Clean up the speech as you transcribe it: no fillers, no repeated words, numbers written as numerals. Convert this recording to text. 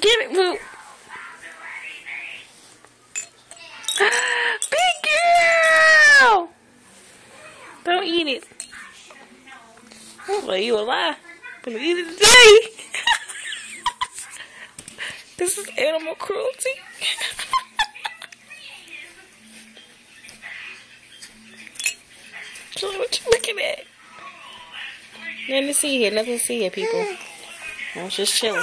Give it, Root. Big girl! Don't eat it. Well, you a lie. But eat it today. This is animal cruelty. What you looking at? Nothing to see here. Nothing to see here, people. I was just chilling.